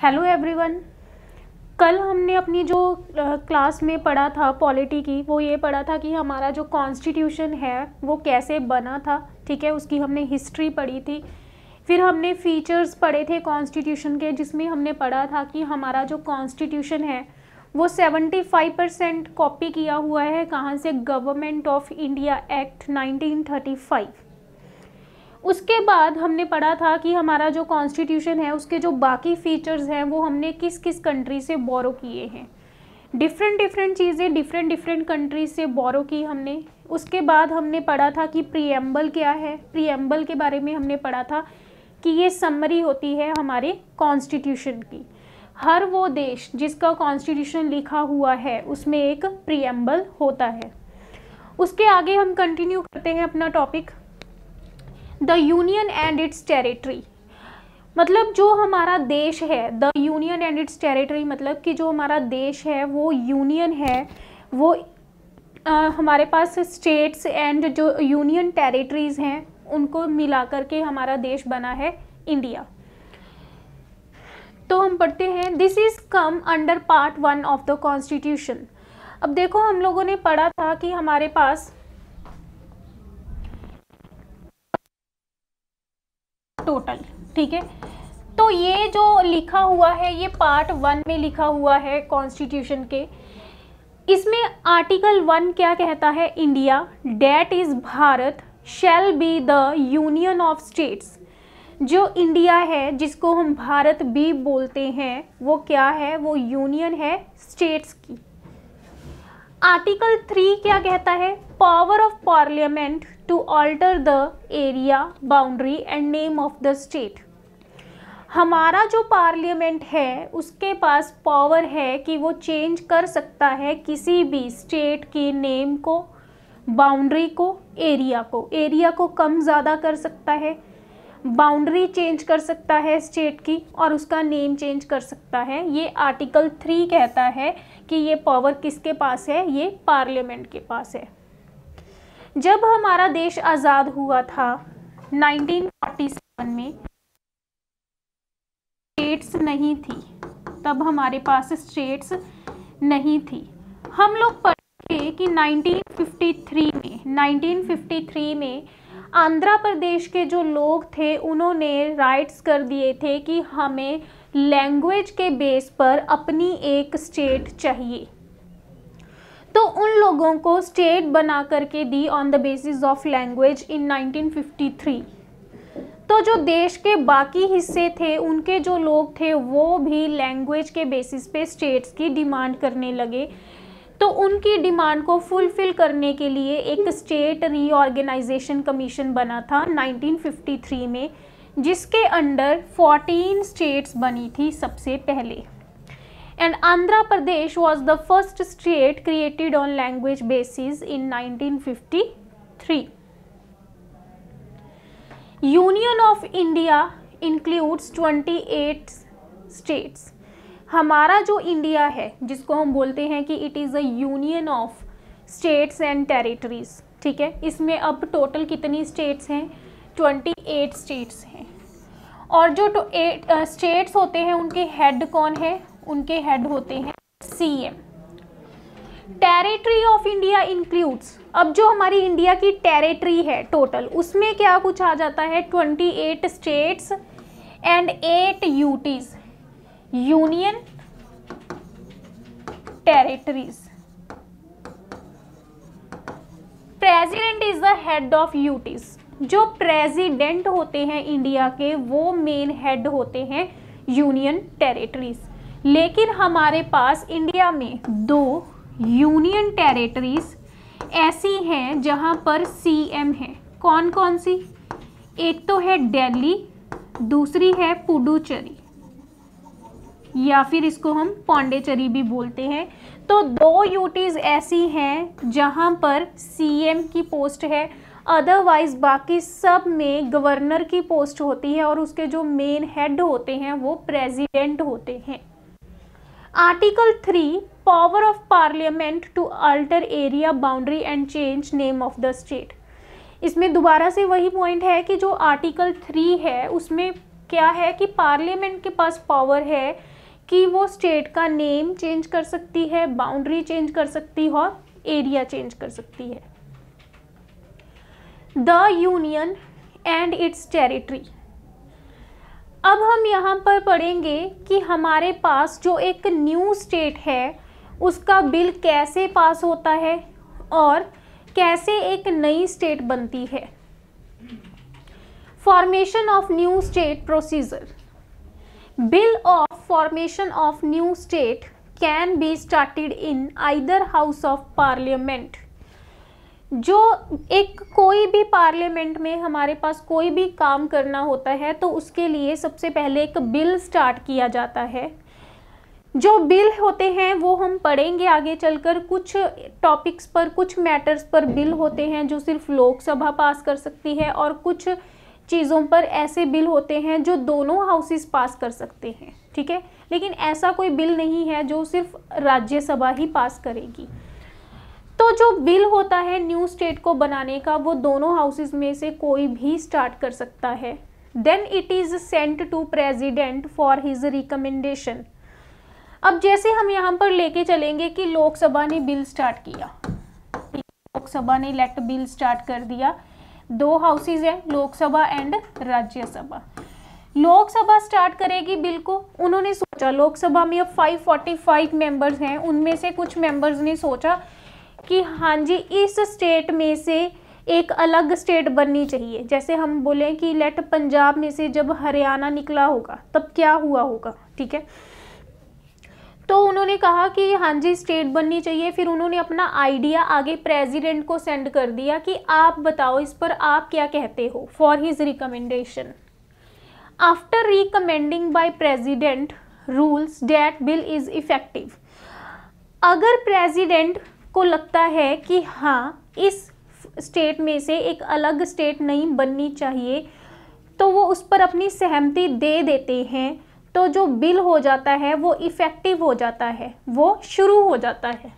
Hello everyone. कल हमने अपनी जो क्लास में पढ़ा था पॉलिटी की, वो ये पढ़ा था कि हमारा जो कॉन्स्टिट्यूशन है वो कैसे बना था। ठीक है, उसकी हमने हिस्ट्री पढ़ी थी। फिर हमने फीचर्स पढ़े थे कॉन्स्टिट्यूशन के, जिसमें हमने पढ़ा था कि हमारा जो कॉन्स्टिट्यूशन है वो 75% कॉपी किया हुआ है। कहाँ से? Government of India act 1935। उसके बाद हमने पढ़ा था कि हमारा जो कॉन्स्टिट्यूशन है उसके जो बाकी फीचर्स हैं वो हमने किस किस कंट्री से बोरो किए हैं। डिफरेंट चीज़ें डिफरेंट कंट्री से बोरो की हमने। उसके बाद हमने पढ़ा था कि प्रीएम्बल क्या है। प्रीएम्बल के बारे में हमने पढ़ा था कि ये समरी होती है हमारे कॉन्स्टिट्यूशन की। हर वो देश जिसका कॉन्स्टिट्यूशन लिखा हुआ है उसमें एक प्रीएम्बल होता है। उसके आगे हम कंटिन्यू करते हैं अपना topic, the union and it's territory. मतलब जो हमारा देश है, the union and it's territory मतलब कि जो हमारा देश है वो यूनियन है, वो हमारे पास स्टेट्स एंड जो यूनियन टेरिटरीज हैं उनको मिला करके हमारा देश बना है इंडिया। तो हम पढ़ते हैं, this is come under part 1 of the constitution. अब देखो, हम लोगों ने पढ़ा था कि हमारे पास टोटल, ठीक है, तो ये जो लिखा हुआ है ये पार्ट 1 में लिखा हुआ है कॉन्स्टिट्यूशन के। इसमें आर्टिकल 1 क्या कहता है? India that is Bharat shall be the union of states. जो इंडिया है जिसको हम भारत भी बोलते हैं वो क्या है? वो यूनियन है स्टेट्स की। आर्टिकल 3 क्या कहता है? Power of parliament to alter the area boundary and name of the state. हमारा जो पार्लियामेंट है उसके पास पावर है कि वो चेंज कर सकता है किसी भी स्टेट के नेम को, बाउंड्री को, एरिया को कम ज़्यादा कर सकता है, बाउंड्री चेंज कर सकता है स्टेट की, और उसका नेम चेंज कर सकता है। ये आर्टिकल 3 कहता है कि ये पावर किसके पास है? ये पार्लियामेंट के पास है। जब हमारा देश आज़ाद हुआ था 1947 में, स्टेट्स नहीं थी, तब हमारे पास स्टेट्स नहीं थी। हम लोग पढ़े कि 1953 में आंध्र प्रदेश के जो लोग थे उन्होंने राइट्स कर दिए थे कि हमें लैंग्वेज के बेस पर अपनी एक स्टेट चाहिए। तो उन लोगों को स्टेट बना करके दी on the basis of language in 1953। तो जो देश के बाकी हिस्से थे उनके जो लोग थे वो भी लैंग्वेज के बेसिस पे स्टेट्स की डिमांड करने लगे। तो उनकी डिमांड को फुलफिल करने के लिए एक स्टेट रीऑर्गेनाइजेशन कमीशन बना था 1953 में, जिसके अंडर 14 स्टेट्स बनी थी सबसे पहले। And Andhra Pradesh was the first state created on language basis in 1953। Union of India includes 28 states. हमारा जो इंडिया है जिसको हम बोलते हैं कि it is a union of states and territories, ठीक है, इसमें अब टोटल कितनी स्टेट्स हैं? 28 स्टेट्स हैं। और जो स्टेट्स होते हैं उनके हेड कौन है? उनके हेड होते हैं CM. Territory of India includes, अब जो हमारी इंडिया की टेरिटरी है टोटल, उसमें क्या कुछ आ जाता है? 28 states and 8 UTs, union territories. President is the head of UTs. जो प्रेसिडेंट होते हैं इंडिया के वो मेन हेड होते हैं यूनियन टेरिटरीज। लेकिन हमारे पास इंडिया में 2 यूनियन टेरिटरीज ऐसी हैं जहां पर सीएम है। कौन कौन सी? एक तो है दिल्ली, दूसरी है पुडुचेरी, या फिर इसको हम पौंडीचेरी भी बोलते हैं। तो 2 यूटीज ऐसी हैं जहां पर सीएम की पोस्ट है, अदरवाइज बाकी सब में गवर्नर की पोस्ट होती है और उसके जो मेन हेड होते हैं वो प्रेसिडेंट होते हैं। Article 3, power of parliament to alter area boundary and change name of the state. इसमें दोबारा से वही पॉइंट है कि जो आर्टिकल 3 है उसमें क्या है कि पार्लियामेंट के पास पावर है कि वो स्टेट का नेम चेंज कर सकती है, बाउंड्री चेंज कर सकती है और एरिया चेंज कर सकती है। The union and it's territory. अब हम यहाँ पर पढ़ेंगे कि हमारे पास जो एक न्यू स्टेट है उसका बिल कैसे पास होता है और कैसे एक नई स्टेट बनती है। Formation of new state procedure. Bill of formation of new state can be started in either house of parliament. जो एक कोई भी पार्लियामेंट में हमारे पास कोई भी काम करना होता है तो उसके लिए सबसे पहले एक बिल स्टार्ट किया जाता है। जो बिल होते हैं वो हम पढ़ेंगे आगे चलकर। कुछ टॉपिक्स पर, कुछ मैटर्स पर बिल होते हैं जो सिर्फ लोकसभा पास कर सकती है और कुछ चीज़ों पर ऐसे बिल होते हैं जो दोनों हाउसेस पास कर सकते हैं, ठीक है। लेकिन ऐसा कोई बिल नहीं है जो सिर्फ राज्यसभा ही पास करेगी। तो जो बिल होता है न्यू स्टेट को बनाने का वो दोनों हाउसेस में से कोई भी स्टार्ट कर सकता है। Then it is sent to president for his recommendation. अब जैसे हम यहाँ पर लेके चलेंगे कि लोकसभा ने बिल स्टार्ट किया, लोकसभा ने लेट बिल स्टार्ट कर दिया। दो हाउसेस हैं, लोकसभा एंड राज्यसभा। लोकसभा स्टार्ट करेगी बिल को। उन्होंने सोचा, लोकसभा में अब 545 मेंबर्स हैं, उनमें से कुछ मेंबर्स ने सोचा कि हाँ जी इस स्टेट में से एक अलग स्टेट बननी चाहिए। जैसे हम बोले कि लेट पंजाब में से जब हरियाणा निकला होगा तब क्या हुआ होगा, ठीक है। तो उन्होंने कहा कि हाँ जी स्टेट बननी चाहिए। फिर उन्होंने अपना आइडिया आगे प्रेसिडेंट को सेंड कर दिया कि आप बताओ इस पर आप क्या कहते हो, for his recommendation. After recommending by president rules that bill is effective. अगर प्रेसिडेंट को लगता है कि हाँ इस स्टेट में से एक अलग स्टेट नहीं बननी चाहिए तो वो उस पर अपनी सहमति दे देते हैं, तो जो बिल हो जाता है वो इफेक्टिव हो जाता है, वो शुरू हो जाता है।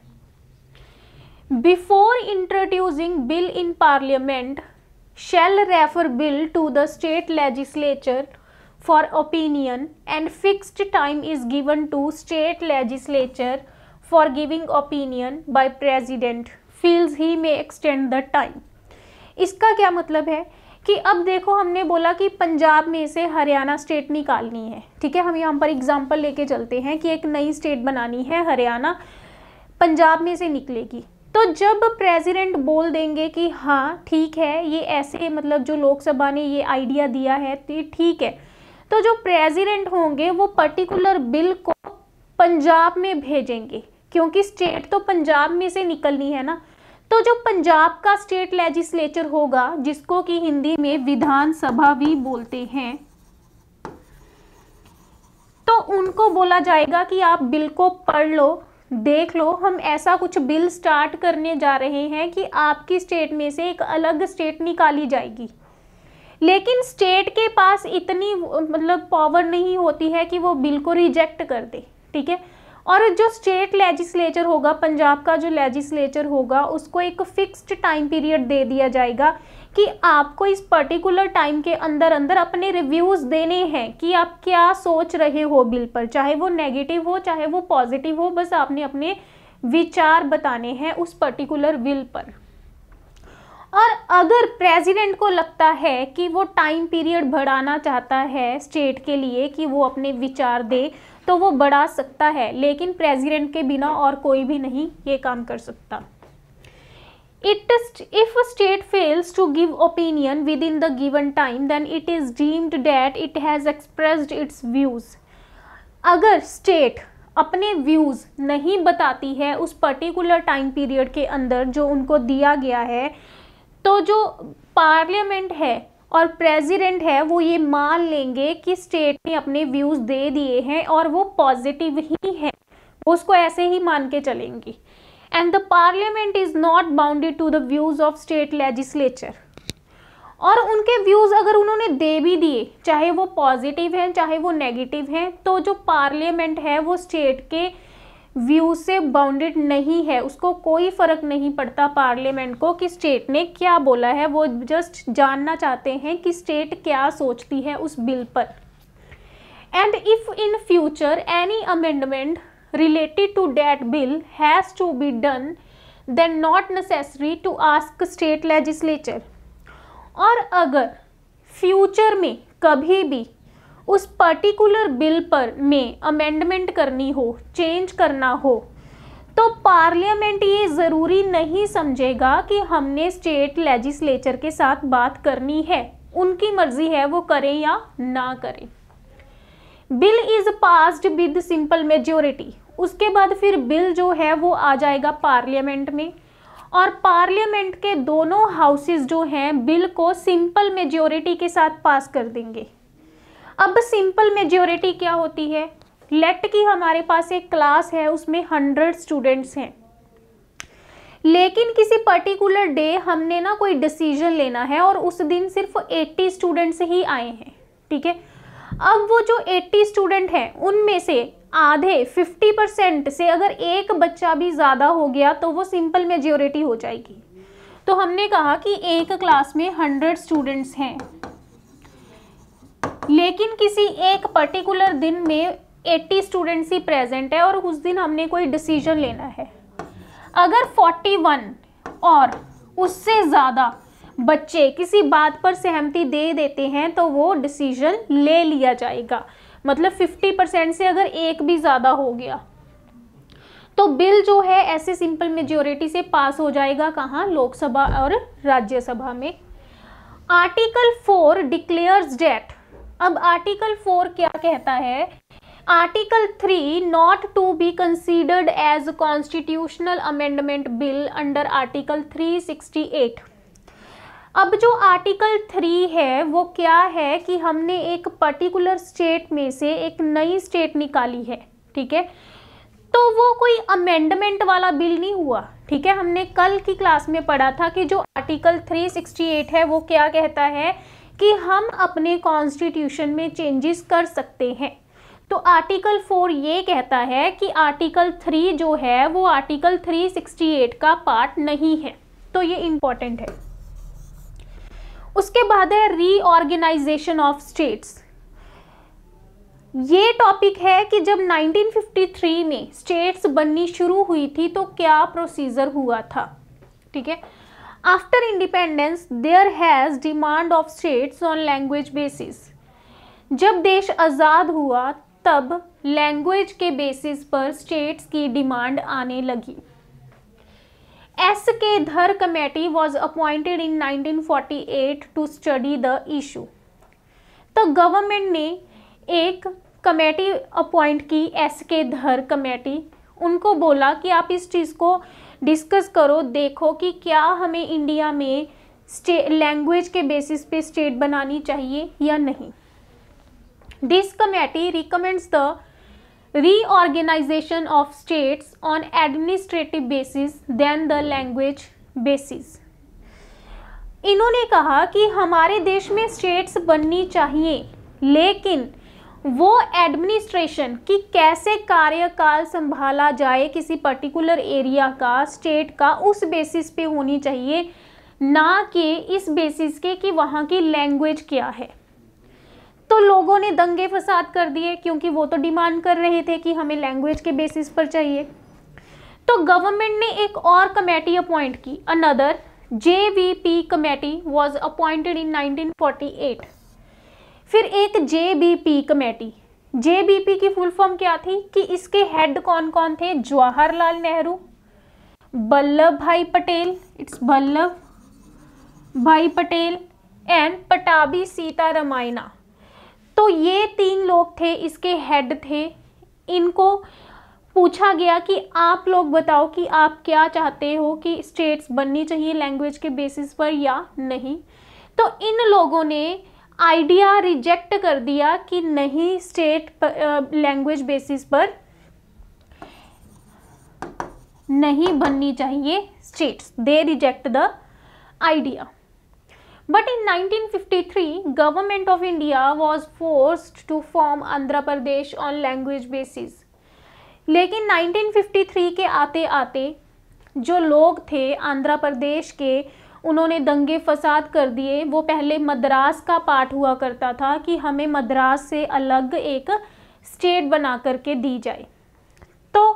Before introducing bill in parliament shall refer bill to the state legislature for opinion and fixed time is given to state legislature for giving opinion by president feels he may extend the time। इसका क्या मतलब है कि अब देखो हमने बोला कि पंजाब में से हरियाणा स्टेट निकालनी है, ठीक है। हम यहाँ पर एग्जांपल लेके चलते हैं कि एक नई स्टेट बनानी है, हरियाणा पंजाब में से निकलेगी। तो जब प्रेसिडेंट बोल देंगे कि हाँ ठीक है ये ऐसे, मतलब जो लोकसभा ने ये आइडिया दिया है तो ठीक है, तो जो प्रेसिडेंट होंगे वो पर्टिकुलर बिल को पंजाब में भेजेंगे, क्योंकि स्टेट तो पंजाब में से निकलनी है ना। तो जो पंजाब का स्टेट लेजिस्लेचर होगा, जिसको कि हिंदी में विधानसभा भी बोलते हैं, तो उनको बोला जाएगा कि आप बिल को पढ़ लो, देख लो, हम ऐसा कुछ बिल स्टार्ट करने जा रहे हैं कि आपकी स्टेट में से एक अलग स्टेट निकाली जाएगी। लेकिन स्टेट के पास इतनी मतलब पावर नहीं होती है कि वो बिल को रिजेक्ट कर दे, ठीक है। और जो स्टेट लेजिस्लेचर होगा, पंजाब का जो लेजिस्लेचर होगा, उसको एक फिक्स्ड टाइम पीरियड दे दिया जाएगा कि आपको इस पर्टिकुलर टाइम के अंदर अंदर अपने रिव्यूज़ देने हैं कि आप क्या सोच रहे हो बिल पर, चाहे वो नेगेटिव हो चाहे वो पॉजिटिव हो, बस आपने अपने विचार बताने हैं उस पर्टिकुलर बिल पर। और अगर प्रेसिडेंट को लगता है कि वो टाइम पीरियड बढ़ाना चाहता है स्टेट के लिए कि वो अपने विचार दे, तो वो बढ़ा सकता है, लेकिन प्रेसिडेंट के बिना और कोई भी नहीं ये काम कर सकता। If a state fails to give opinion within the given time, then it is deemed that it has expressed its views। अगर स्टेट अपने व्यूज़ नहीं बताती है उस पर्टिकुलर टाइम पीरियड के अंदर जो उनको दिया गया है, तो जो पार्लियामेंट है और प्रेसिडेंट है वो ये मान लेंगे कि स्टेट ने अपने व्यूज़ दे दिए हैं और वो पॉजिटिव ही हैं, उसको ऐसे ही मान के चलेंगी। And the parliament is not bounded to the views of state legislature. और उनके व्यूज़ अगर उन्होंने दे भी दिए, चाहे वो पॉजिटिव हैं चाहे वो नेगेटिव हैं, तो जो पार्लियामेंट है वो स्टेट के व्यू से बाउंडेड नहीं है, उसको कोई फ़र्क नहीं पड़ता पार्लियामेंट को कि स्टेट ने क्या बोला है, वो जस्ट जानना चाहते हैं कि स्टेट क्या सोचती है उस बिल पर। and if in future any amendment related to that bill has to be done then not necessary to ask state legislature। और अगर फ्यूचर में कभी भी उस पर्टिकुलर बिल पर में अमेंडमेंट करनी हो, चेंज करना हो, तो पार्लियामेंट ये ज़रूरी नहीं समझेगा कि हमने स्टेट लेजिस्लेचर के साथ बात करनी है, उनकी मर्जी है वो करें या ना करें। Bill is passed with simple majority, उसके बाद फिर बिल जो है वो आ जाएगा पार्लियामेंट में, और पार्लियामेंट के दोनों हाउसेस जो हैं बिल को सिंपल मेजोरिटी के साथ पास कर देंगे। अब सिंपल मेजोरिटी क्या होती है? लेट कि हमारे पास एक क्लास है, उसमें 100 स्टूडेंट्स हैं, लेकिन किसी पर्टिकुलर डे हमने ना कोई डिसीजन लेना है और उस दिन सिर्फ 80 स्टूडेंट्स ही आए हैं, ठीक है। अब वो जो 80 स्टूडेंट हैं उनमें से आधे 50% से अगर एक बच्चा भी ज़्यादा हो गया तो वो सिंपल मेजॉरिटी हो जाएगी। तो हमने कहा कि एक क्लास में 100 स्टूडेंट्स हैं, लेकिन किसी एक पर्टिकुलर दिन में 80 स्टूडेंट्स ही प्रेजेंट है और उस दिन हमने कोई डिसीजन लेना है। अगर 41 और उससे ज़्यादा बच्चे किसी बात पर सहमति दे देते हैं तो वो डिसीजन ले लिया जाएगा। मतलब 50% से अगर एक भी ज़्यादा हो गया तो बिल जो है ऐसे सिंपल मेजॉरिटी से पास हो जाएगा। कहाँ? लोकसभा और राज्यसभा में। Article 4 declares that. अब आर्टिकल 4 क्या कहता है? Article 3 not to be considered as constitutional amendment bill under article 368। अब जो आर्टिकल 3 है वो क्या है कि हमने एक पर्टिकुलर स्टेट में से एक नई स्टेट निकाली है, ठीक है, तो वो कोई अमेंडमेंट वाला बिल नहीं हुआ, ठीक है। हमने कल की क्लास में पढ़ा था कि जो आर्टिकल 368 है वो क्या कहता है कि हम अपने कॉन्स्टिट्यूशन में चेंजेस कर सकते हैं। तो आर्टिकल 4 ये कहता है कि आर्टिकल 3 जो है वो आर्टिकल 368 का पार्ट नहीं है, तो ये इम्पॉर्टेंट है। उसके बाद है रीऑर्गेनाइजेशन ऑफ स्टेट्स। ये टॉपिक है कि जब 1953 में स्टेट्स बननी शुरू हुई थी तो क्या प्रोसीजर हुआ था, ठीक है। After independence there has demand of states on language basis. जब देश आज़ाद हुआ तब लैंग्वेज के बेसिस पर स्टेट्स की डिमांड आने लगी। S.K. Dhar Committee was appointed in 1948 to study the issue। तो गवर्नमेंट ने एक कमेटी अपॉइंट की, S.K. Dhar कमेटी, उनको बोला कि आप इस चीज़ को डिस्कस करो, देखो कि क्या हमें इंडिया में लैंग्वेज के बेसिस पे स्टेट बनानी चाहिए या नहीं। This committee recommends the reorganization of states on administrative basis than the language basis। इन्होंने कहा कि हमारे देश में स्टेट्स बननी चाहिए, लेकिन वो एडमिनिस्ट्रेशन की कैसे कार्यकाल संभाला जाए किसी पर्टिकुलर एरिया का, स्टेट का, उस बेसिस पे होनी चाहिए, ना कि इस बेसिस के कि वहाँ की लैंग्वेज क्या है। तो लोगों ने दंगे फसाद कर दिए क्योंकि वो तो डिमांड कर रहे थे कि हमें लैंग्वेज के बेसिस पर चाहिए। तो गवर्नमेंट ने एक और कमेटी अपॉइंट की, another JVP committee was appointed in 1948। फिर एक JBP कमेटी। JBP की फुल फॉर्म क्या थी कि इसके हेड कौन कौन थे? जवाहरलाल नेहरू, वल्लभ भाई पटेल, इट्स वल्लभ भाई पटेल एंड पटाभी सीतारामैया। तो ये 3 लोग थे, इसके हेड थे। इनको पूछा गया कि आप लोग बताओ कि आप क्या चाहते हो कि स्टेट्स बननी चाहिए लैंग्वेज के बेसिस पर या नहीं। तो इन लोगों ने आइडिया रिजेक्ट कर दिया कि नहीं, स्टेट लैंग्वेज बेसिस पर नहीं बननी चाहिए states. They reject the idea. But in 1953, Government of India was forced to form Andhra Pradesh on language basis। लेकिन 1953 के आते आते जो लोग थे आंध्र प्रदेश के, उन्होंने दंगे फसाद कर दिए। वो पहले मद्रास का पार्ट हुआ करता था कि हमें मद्रास से अलग एक स्टेट बना करके दी जाए। तो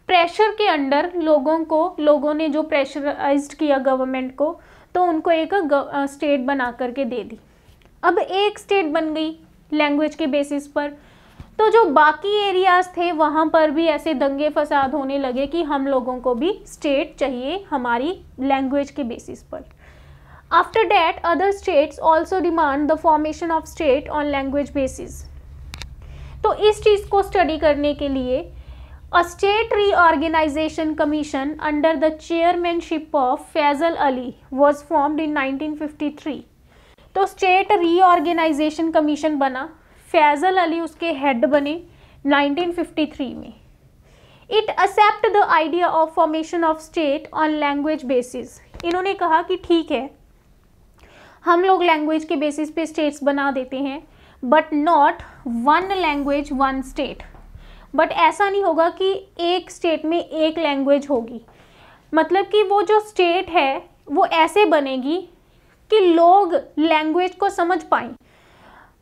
प्रेशर के अंडर लोगों ने जो प्रेशराइज्ड किया गवर्नमेंट को, तो उनको एक स्टेट बना करके दे दी। अब एक स्टेट बन गई लैंग्वेज के बेसिस पर, तो जो बाकी एरियाज थे वहाँ पर भी ऐसे दंगे फसाद होने लगे कि हम लोगों को भी स्टेट चाहिए हमारी लैंग्वेज के बेसिस पर। After that other states also demand the formation of state on language basis. तो इस चीज़ को स्टडी करने के लिए a state reorganisation commission under the chairmanship of Fazal Ali was formed in 1953। तो स्टेट रीऑर्गेनाइजेशन कमीशन बना, फैजल अली उसके हेड बने 1953 में। It accept the idea of formation of state on language basis. इन्होंने कहा कि ठीक है, हम लोग लैंग्वेज के बेसिस पे स्टेट्स बना देते हैं, but not one language one state. But ऐसा नहीं होगा कि एक स्टेट में एक लैंग्वेज होगी, मतलब कि वो जो स्टेट है वो ऐसे बनेगी कि लोग लैंग्वेज को समझ पाएं।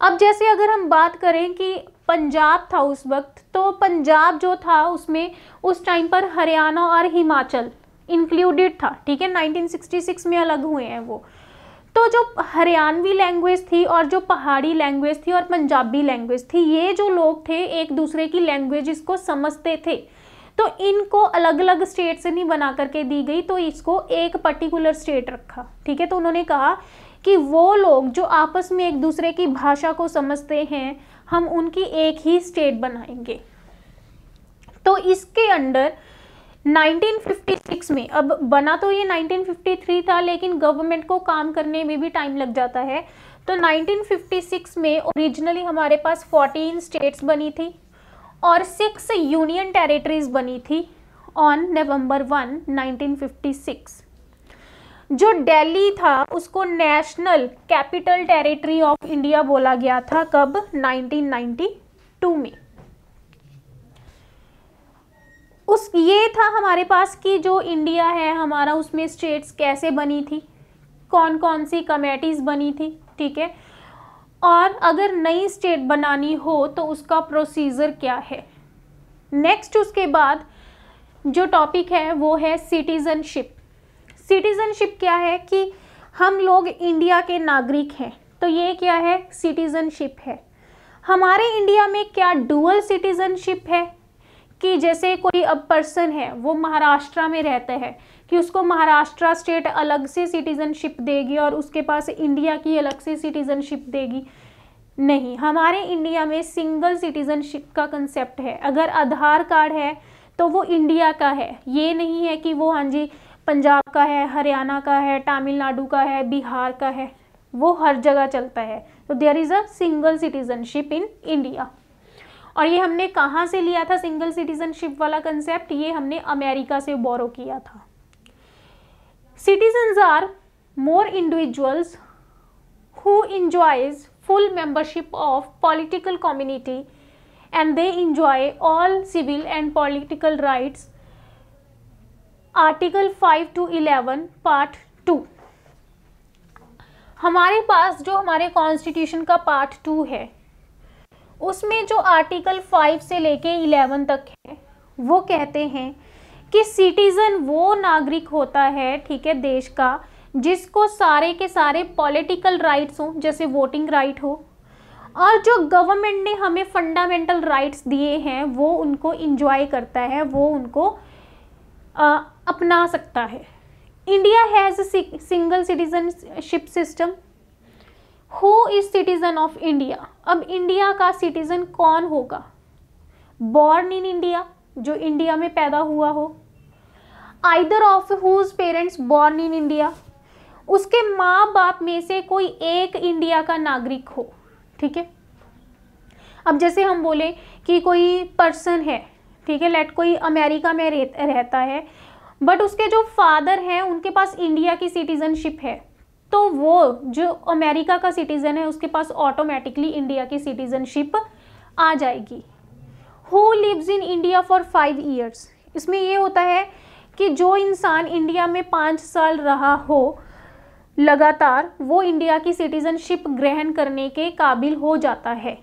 अब जैसे अगर हम बात करें कि पंजाब था उस वक्त, तो पंजाब जो था उसमें उस टाइम पर हरियाणा और हिमाचल इंक्लूडेड था, ठीक है, 1966 में अलग हुए हैं वो। तो जो हरियाणवी लैंग्वेज थी और जो पहाड़ी लैंग्वेज थी और पंजाबी लैंग्वेज थी, ये जो लोग थे एक दूसरे की लैंग्वेज को समझते थे, तो इनको अलग अलग स्टेट से नहीं बना करके दी गई, तो इसको एक पर्टिकुलर स्टेट रखा, ठीक है। तो उन्होंने कहा कि वो लोग जो आपस में एक दूसरे की भाषा को समझते हैं, हम उनकी एक ही स्टेट बनाएंगे। तो इसके अंडर 1956 में, अब बना तो ये 1953 था, लेकिन गवर्नमेंट को काम करने में भी टाइम लग जाता है। तो 1956 में ओरिजिनली हमारे पास 14 स्टेट्स बनी थी और 6 यूनियन टेरिटरीज बनी थी ऑन नवंबर 1, 1956। जो दिल्ली था उसको national capital territory of India बोला गया था, कब? 1992 में। ये था हमारे पास कि जो इंडिया है हमारा, उसमें स्टेट्स कैसे बनी थी, कौन कौन सी कमेटीज बनी थी, ठीक है, और अगर नई स्टेट बनानी हो तो उसका प्रोसीजर क्या है। नेक्स्ट उसके बाद जो टॉपिक है वो है सिटीजनशिप। सिटीजनशिप क्या है कि हम लोग इंडिया के नागरिक हैं, तो ये क्या है? सिटीजनशिप है। हमारे इंडिया में क्या डुअल सिटीजनशिप है कि जैसे कोई अब पर्सन है वो महाराष्ट्र में रहता है कि उसको महाराष्ट्र स्टेट अलग से सिटीजनशिप देगी और उसके पास इंडिया की अलग से सिटीजनशिप देगी? नहीं, हमारे इंडिया में सिंगल सिटीजनशिप का कंसेप्ट है। अगर आधार कार्ड है तो वो इंडिया का है, ये नहीं है कि वो हाँ जी पंजाब का है, हरियाणा का है, तमिलनाडु का है, बिहार का है, वो हर जगह चलता है। तो there is a single citizenship in India. और ये हमने कहाँ से लिया था सिंगल सिटीजनशिप वाला कंसेप्ट? ये हमने अमेरिका से बोरो किया था। Citizens are more individuals who enjoys full membership of political community and they enjoy all civil and political rights. Article 5 to 11 part 2। हमारे पास जो हमारे कॉन्स्टिट्यूशन का पार्ट 2 है उसमें जो आर्टिकल 5 से लेके 11 तक है वो कहते हैं कि सिटीजन वो नागरिक होता है, ठीक है, देश का, जिसको सारे के सारे पॉलिटिकल राइट्स हो, जैसे वोटिंग राइट हो, और जो गवर्नमेंट ने हमें फंडामेंटल राइट्स दिए हैं वो उनको इंजॉय करता है, वो उनको अपना सकता है। India has a single citizenship system. Who is citizen of India? अब इंडिया का सिटीजन कौन होगा? बॉर्न इन इंडिया, जो इंडिया में पैदा हुआ हो, either of whose parents born in India, उसके माँ बाप में से कोई एक इंडिया का नागरिक हो, ठीक है। अब जैसे हम बोले कि कोई पर्सन है, ठीक है, लेट कोई अमेरिका में रहता है, बट उसके जो फादर हैं उनके पास इंडिया की सिटीजनशिप है, तो वो जो अमेरिका का सिटीजन है उसके पास ऑटोमेटिकली इंडिया की सिटीजनशिप आ जाएगी। Who lives in India for 5 years, इसमें ये होता है कि जो इंसान इंडिया में 5 साल रहा हो लगातार वो इंडिया की सिटीजनशिप ग्रहण करने के काबिल हो जाता है।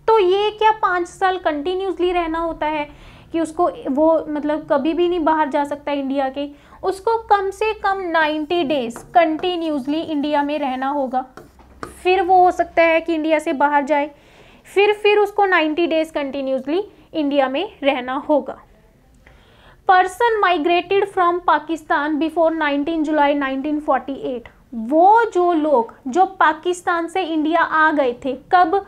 तो ये क्या 5 साल कंटिन्यूसली रहना होता है कि उसको वो मतलब कभी भी नहीं बाहर जा सकता इंडिया के, उसको कम से कम 90 डेज कंटिन्यूसली इंडिया में रहना होगा, फिर वो हो सकता है कि इंडिया से बाहर जाए, फिर उसको 90 डेज कंटिन्यूसली इंडिया में रहना होगा। Person migrated from Pakistan before 19 जुलाई 1948, वो जो लोग जो पाकिस्तान से इंडिया आ गए थे कब,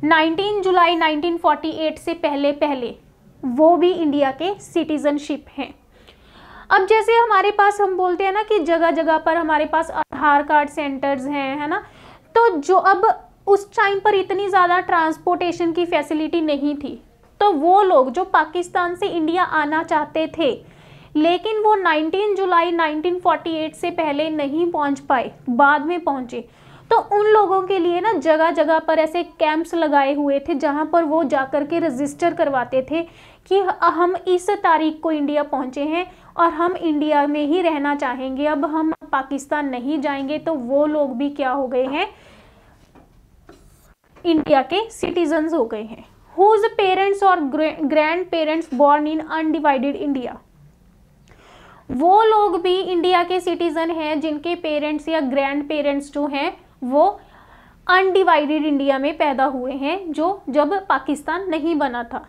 19 जुलाई 1948 से पहले वो भी इंडिया के सिटीजनशिप हैं। अब जैसे हमारे पास हम बोलते हैं ना कि जगह जगह पर हमारे पास आधार कार्ड सेंटर्स हैं, है ना, तो जो अब उस टाइम पर इतनी ज़्यादा ट्रांसपोर्टेशन की फैसिलिटी नहीं थी, तो वो लोग जो पाकिस्तान से इंडिया आना चाहते थे लेकिन वो 19 जुलाई 1948 से पहले नहीं पहुंच पाए, बाद में पहुंचे, तो उन लोगों के लिए ना जगह जगह पर ऐसे कैंप्स लगाए हुए थे जहां पर वो जाकर के रजिस्टर करवाते थे कि हम इस तारीख को इंडिया पहुंचे हैं और हम इंडिया में ही रहना चाहेंगे, अब हम पाकिस्तान नहीं जाएंगे। तो वो लोग भी क्या हो गए हैं, इंडिया के सिटीजन्स हो गए हैं। हुज पेरेंट्स और ग्रैंड पेरेंट्स बॉर्न इन अनडिवाइडेड इंडिया, वो लोग भी इंडिया के सिटीजन हैं जिनके पेरेंट्स या ग्रैंड पेरेंट्स जो हैं वो अनडिवाइडेड इंडिया में पैदा हुए हैं, जो जब पाकिस्तान नहीं बना था।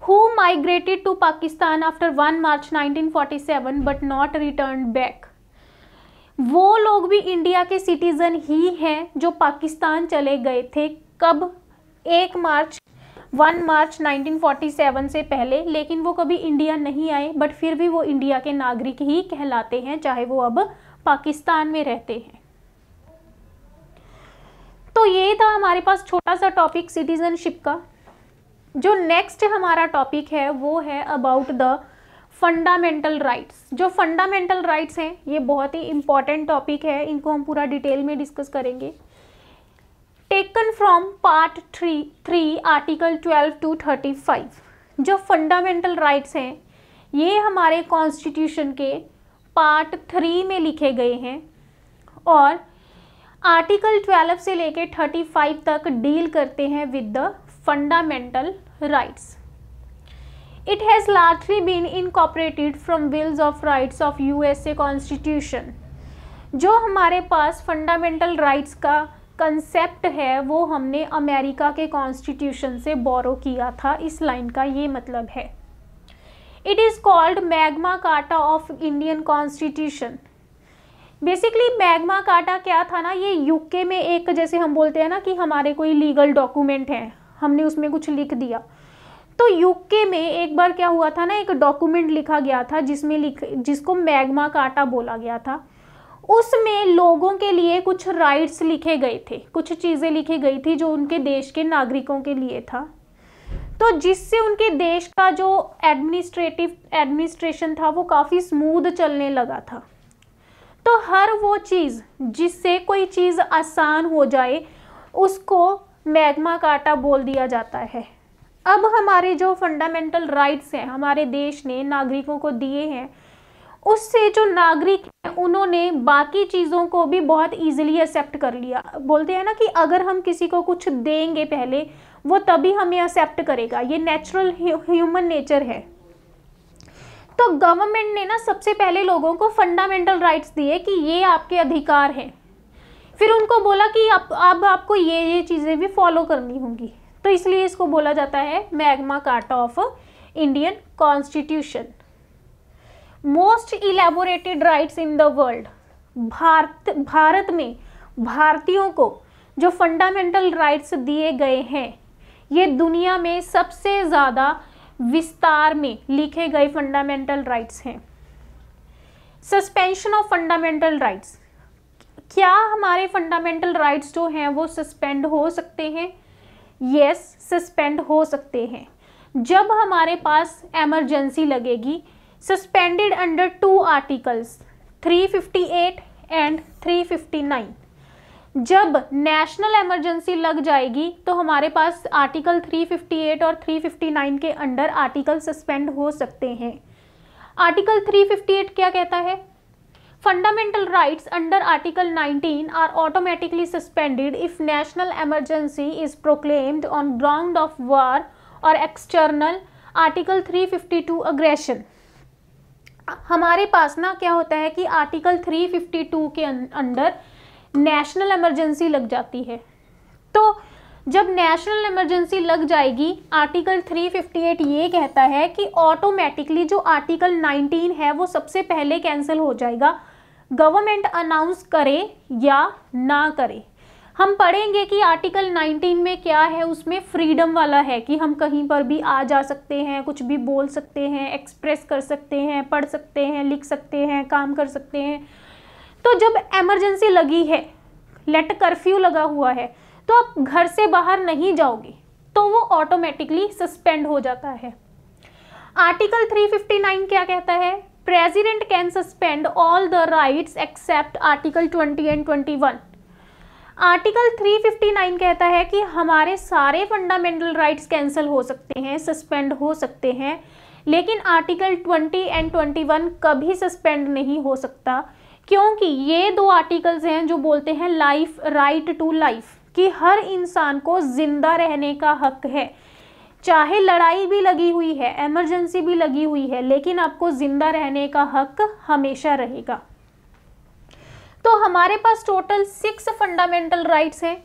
Who migrated to Pakistan after 1 March 1947 but not returned back, वो लोग भी इंडिया के सिटीजन ही हैं जो पाकिस्तान चले गए थे कब, 1 मार्च 1947 से पहले, लेकिन वो कभी इंडिया नहीं आए, बट फिर भी वो इंडिया के नागरिक ही कहलाते हैं चाहे वो अब पाकिस्तान में रहते हैं। तो ये था हमारे पास छोटा सा टॉपिक सिटीजनशिप का। जो नेक्स्ट हमारा टॉपिक है वो है अबाउट द फंडामेंटल राइट्स। जो फंडामेंटल राइट्स हैं ये बहुत ही इंपॉर्टेंट टॉपिक है, इनको हम पूरा डिटेल में डिस्कस करेंगे। Taken from part 3 article 12 to 35, जो फंडामेंटल राइट्स हैं ये हमारे कॉन्स्टिट्यूशन के पार्ट 3 में लिखे गए हैं और आर्टिकल 12 से लेके 35 तक डील करते हैं with the fundamental rights. It has largely been incorporated from Bills of Rights of USA Constitution। जो हमारे पास फंडामेंटल राइट्स का कंसेप्ट है वो हमने अमेरिका के कॉन्स्टिट्यूशन से बोरो किया था, इस लाइन का ये मतलब है। It is called magma carta of Indian constitution. Basically magma carta क्या था ना, ये यूके में एक, जैसे हम बोलते हैं ना कि हमारे कोई लीगल डॉक्यूमेंट है, हमने उसमें कुछ लिख दिया, तो यूके में एक बार क्या हुआ था ना, एक डॉक्यूमेंट लिखा गया था जिसको मैग्मा कार्टा बोला गया था। उसमें लोगों के लिए कुछ राइट्स लिखे गए थे, कुछ चीज़ें लिखी गई थी जो उनके देश के नागरिकों के लिए था, तो जिससे उनके देश का जो एडमिनिस्ट्रेशन था वो काफ़ी स्मूथ चलने लगा था। तो हर वो चीज़ जिससे कोई चीज़ आसान हो जाए उसको मैग्मा कार्टा बोल दिया जाता है। अब हमारे जो फंडामेंटल राइट्स हैं हमारे देश ने नागरिकों को दिए हैं, उससे जो नागरिक हैं उन्होंने बाकी चीज़ों को भी बहुत इजीली एक्सेप्ट कर लिया। बोलते हैं ना कि अगर हम किसी को कुछ देंगे पहले वो तभी हमें एक्सेप्ट करेगा, ये नेचुरल ह्यूमन नेचर है। तो गवर्नमेंट ने ना सबसे पहले लोगों को फंडामेंटल राइट्स दिए कि ये आपके अधिकार हैं, फिर उनको बोला कि अब आपको ये चीज़ें भी फॉलो करनी होंगी, तो इसलिए इसको बोला जाता है magma carta of Indian constitution. Most elaborated rights in the world, Bharat में भारतीयों को जो फंडामेंटल राइट्स दिए गए हैं ये दुनिया में सबसे ज़्यादा विस्तार में लिखे गए फंडामेंटल राइट्स हैं। सस्पेंशन ऑफ फंडामेंटल राइट्स, क्या हमारे फंडामेंटल राइट्स जो हैं वो सस्पेंड हो सकते हैं? यस, सस्पेंड हो सकते हैं जब हमारे पास एमरजेंसी लगेगी। Suspended under 2 articles 358 and 359। जब नेशनल इमरजेंसी लग जाएगी तो हमारे पास आर्टिकल 358 और 359 के अंडर आर्टिकल सस्पेंड हो सकते हैं। आर्टिकल 358 क्या कहता है? Fundamental rights under Article 19 are automatically suspended if national emergency is proclaimed on ground of war or external Article 352 aggression। हमारे पास ना क्या होता है कि आर्टिकल 352 के अंडर नेशनल इमरजेंसी लग जाती है। तो जब नेशनल इमरजेंसी लग जाएगी, आर्टिकल 358 ये कहता है कि ऑटोमेटिकली जो आर्टिकल 19 है वो सबसे पहले कैंसिल हो जाएगा, गवर्नमेंट अनाउंस करे या ना करे। हम पढ़ेंगे कि आर्टिकल 19 में क्या है, उसमें फ्रीडम वाला है कि हम कहीं पर भी आ जा सकते हैं, कुछ भी बोल सकते हैं, एक्सप्रेस कर सकते हैं, पढ़ सकते हैं, लिख सकते हैं, काम कर सकते हैं। तो जब इमरजेंसी लगी है, लेट कर्फ्यू लगा हुआ है, तो आप घर से बाहर नहीं जाओगे, तो वो ऑटोमेटिकली सस्पेंड हो जाता है। आर्टिकल 359 क्या कहता है? President can suspend all the rights except article 20 and 21। Article 359 कहता है कि हमारे सारे फंडामेंटल राइट्स कैंसिल हो सकते हैं, सस्पेंड हो सकते हैं, लेकिन आर्टिकल 20 एंड 21 कभी सस्पेंड नहीं हो सकता, क्योंकि ये दो आर्टिकल्स हैं जो बोलते हैं लाइफ, राइट टू लाइफ, कि हर इंसान को जिंदा रहने का हक है। चाहे लड़ाई भी लगी हुई है, इमरजेंसी भी लगी हुई है, लेकिन आपको जिंदा रहने का हक हमेशा रहेगा। तो हमारे पास टोटल 6 फंडामेंटल राइट्स हैं।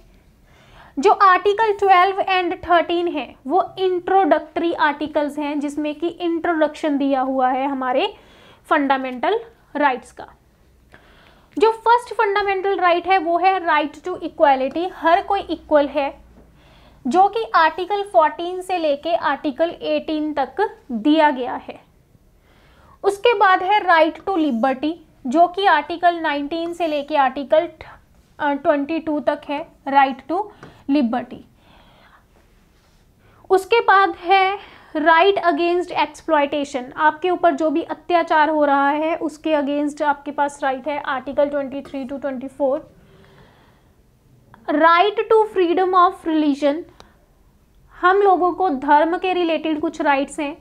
जो आर्टिकल 12 एंड 13 है वो इंट्रोडक्टरी आर्टिकल्स हैं, जिसमें कि इंट्रोडक्शन दिया हुआ है हमारे फंडामेंटल राइट्स का। जो फर्स्ट फंडामेंटल राइट है वो है राइट टू इक्वालिटी, हर कोई इक्वल है, जो कि आर्टिकल 14 से लेके आर्टिकल 18 तक दिया गया है। उसके बाद है राइट टू लिबर्टी, जो कि आर्टिकल 19 से लेके आर्टिकल 22 तक है, राइट टू लिबर्टी। उसके बाद है राइट अगेंस्ट एक्सप्लॉयटेशन, आपके ऊपर जो भी अत्याचार हो रहा है उसके अगेंस्ट आपके पास राइट है, article 23 to 24। Right to freedom of religion, हम लोगों को धर्म के रिलेटेड कुछ राइट्स हैं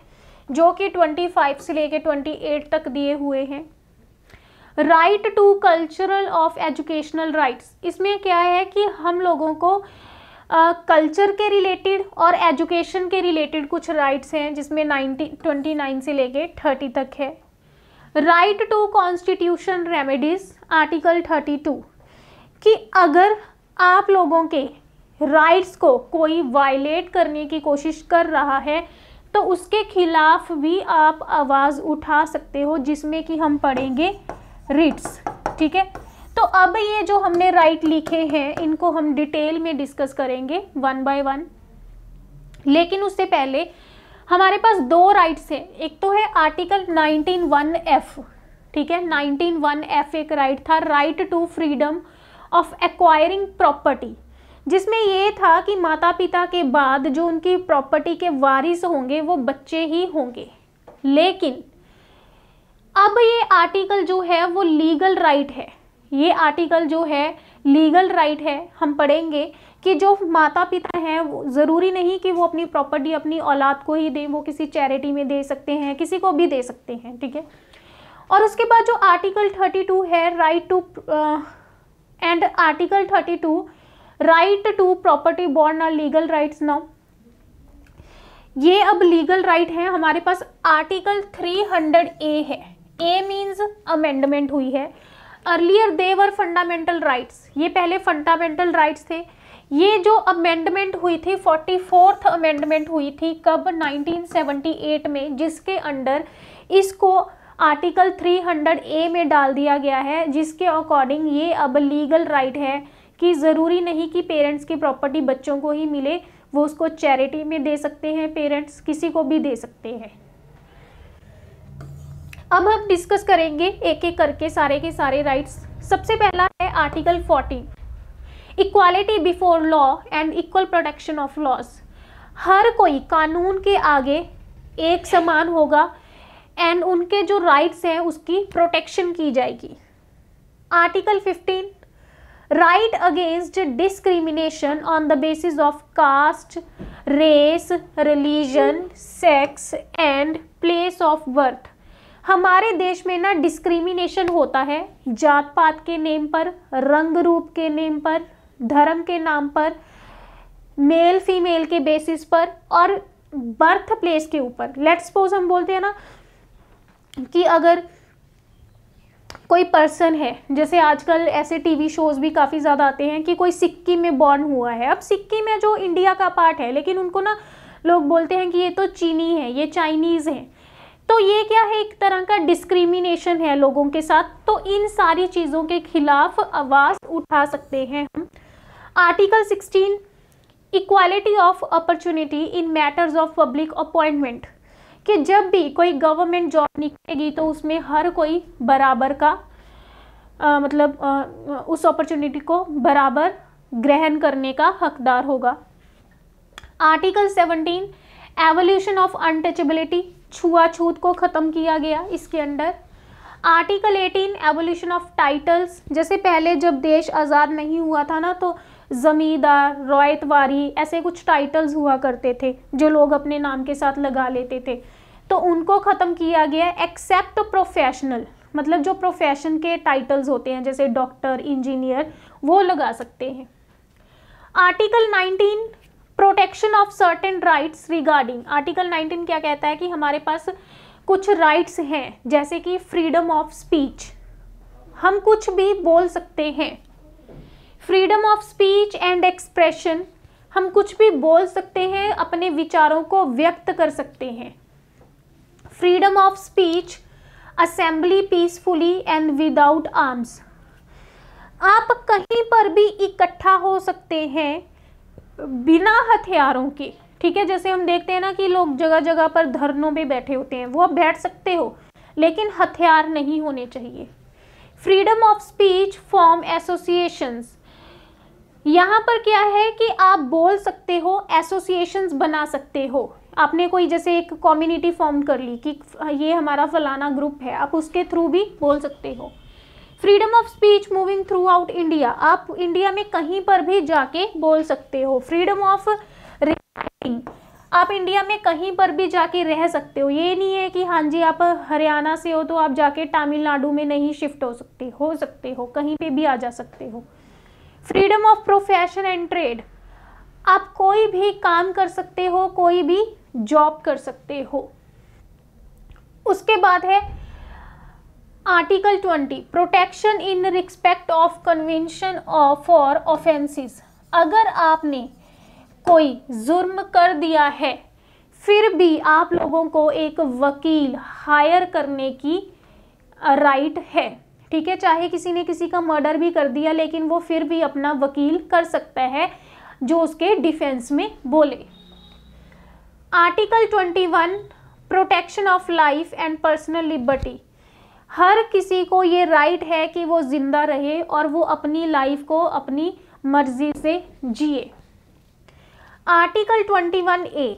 जो कि 25 से लेके 28 तक दिए हुए हैं। Right to cultural of educational rights, इसमें क्या है कि हम लोगों को कल्चर के रिलेटेड और एजुकेशन के रिलेटेड कुछ राइट्स हैं, जिसमें 29 से लेके 30 तक है। Right to constitution remedies, article 32, कि अगर आप लोगों के राइट्स को कोई वायलेट करने की कोशिश कर रहा है तो उसके खिलाफ भी आप आवाज़ उठा सकते हो, जिसमें कि हम पढ़ेंगे रिट्स। ठीक है, तो अब ये जो हमने राइट लिखे हैं इनको हम डिटेल में डिस्कस करेंगे 1 बाय 1, लेकिन उससे पहले हमारे पास 2 राइट्स हैं। एक तो है आर्टिकल 19(1)(f), ठीक है, 19(1)(f) एक राइट था, right to freedom of acquiring property, जिसमें ये था कि माता पिता के बाद जो उनकी प्रॉपर्टी के वारिस होंगे वो बच्चे ही होंगे। लेकिन अब ये आर्टिकल जो है वो लीगल राइट है, ये आर्टिकल जो है लीगल राइट है। हम पढ़ेंगे कि जो माता पिता हैं वो ज़रूरी नहीं कि वो अपनी प्रॉपर्टी अपनी औलाद को ही दें, वो किसी चैरिटी में दे सकते हैं, किसी को भी दे सकते हैं। ठीक है, और उसके बाद जो आर्टिकल 32 है right to and article 32 right to property born are legal rights now, ये अब लीगल राइट है। हमारे पास आर्टिकल 300A है, ए मीन्स अमेंडमेंट हुई है। Earlier they were fundamental rights, ये पहले फंडामेंटल राइट्स थे। ये जो अमेंडमेंट हुई थी 44th अमेंडमेंट हुई थी कब? 1978 में, जिसके अंडर इसको आर्टिकल 300A में डाल दिया गया है, जिसके अकॉर्डिंग ये अब लीगल राइट है कि ज़रूरी नहीं कि पेरेंट्स की प्रॉपर्टी बच्चों को ही मिले, वो उसको चैरिटी में दे सकते हैं, पेरेंट्स किसी को भी दे सकते हैं। अब हम डिस्कस करेंगे एक एक करके सारे के सारे राइट्स। सबसे पहला है article 40, equality before law and equal protection of laws, हर कोई कानून के आगे एक समान होगा एंड उनके जो राइट्स हैं उसकी प्रोटेक्शन की जाएगी। Article 15, right against discrimination on the basis of caste, race, religion, sex and place of birth, हमारे देश में ना डिस्क्रिमिनेशन होता है जात पात के नेम पर, रंग रूप के नेम पर, धर्म के नाम पर, मेल फीमेल के बेसिस पर और बर्थ प्लेस के ऊपर। लेट्स सपोज हम बोलते हैं ना कि अगर कोई पर्सन है, जैसे आजकल ऐसे टीवी शोज भी काफ़ी ज़्यादा आते हैं कि कोई सिक्किम में बॉर्न हुआ है। अब सिक्किम में जो इंडिया का पार्ट है, लेकिन उनको ना लोग बोलते हैं कि ये तो चीनी है, ये चाइनीज़ है। तो ये क्या है, एक तरह का डिस्क्रिमिनेशन है लोगों के साथ। तो इन सारी चीज़ों के खिलाफ आवाज़ उठा सकते हैं हम। Article 16 equality of opportunity in matters of public appointment, कि जब भी कोई गवर्नमेंट जॉब निकलेगी तो उसमें हर कोई बराबर का उस अपॉर्चुनिटी को बराबर ग्रहण करने का हकदार होगा। आर्टिकल 17 एवोल्यूशन ऑफ अनटचेबिलिटी, छुआछूत को ख़त्म किया गया इसके under. Article 18 evolution of titles, जैसे पहले जब देश आज़ाद नहीं हुआ था ना, तो ज़मींदार, रॉयतवारी, ऐसे कुछ टाइटल्स हुआ करते थे जो लोग अपने नाम के साथ लगा लेते थे, तो उनको ख़त्म किया गया। एक्सेप्ट प्रोफेशनल, मतलब जो प्रोफेशन के टाइटल्स होते हैं जैसे डॉक्टर, इंजीनियर, वो लगा सकते हैं। Article 19 protection of certain rights regarding, article 19 क्या कहता है कि हमारे पास कुछ राइट्स हैं, जैसे कि फ्रीडम ऑफ स्पीच, हम कुछ भी बोल सकते हैं। Freedom of speech and expression, हम कुछ भी बोल सकते हैं, अपने विचारों को व्यक्त कर सकते हैं। Freedom of speech, assembly peacefully and without arms, आप कहीं पर भी इकट्ठा हो सकते हैं बिना हथियारों के, ठीक है। जैसे हम देखते हैं ना कि लोग जगह जगह पर धरनों पे बैठे होते हैं, वो आप बैठ सकते हो, लेकिन हथियार नहीं होने चाहिए। Freedom of speech form associations, यहाँ पर क्या है कि आप बोल सकते हो, एसोसिएशंस बना सकते हो। आपने कोई जैसे एक कम्युनिटी फॉर्म कर ली कि ये हमारा फलाना ग्रुप है, आप उसके थ्रू भी बोल सकते हो। Freedom of speech moving through out India, आप इंडिया में कहीं पर भी जाके बोल सकते हो। फ्रीडम ऑफ रिजाइडिंग, आप इंडिया में कहीं पर भी जाके रह सकते हो। ये नहीं है कि हाँ जी आप हरियाणा से हो तो आप जाके तमिलनाडु में नहीं शिफ्ट हो सकते हो, कहीं पे भी आ जा सकते हो। Freedom of profession and trade, आप कोई भी काम कर सकते हो, कोई भी जॉब कर सकते हो। उसके बाद है article 20 protection in respect of convention for offences, अगर आपने कोई जुर्म कर दिया है फिर भी आप लोगों को एक वकील हायर करने की राइट है, ठीक है। चाहे किसी ने किसी का मर्डर भी कर दिया, लेकिन वो फिर भी अपना वकील कर सकता है जो उसके डिफेंस में बोले। Article 21 protection of life and personal liberty, हर किसी को ये राइट है कि वो जिंदा रहे और वो अपनी लाइफ को अपनी मर्जी से जिए। आर्टिकल 21A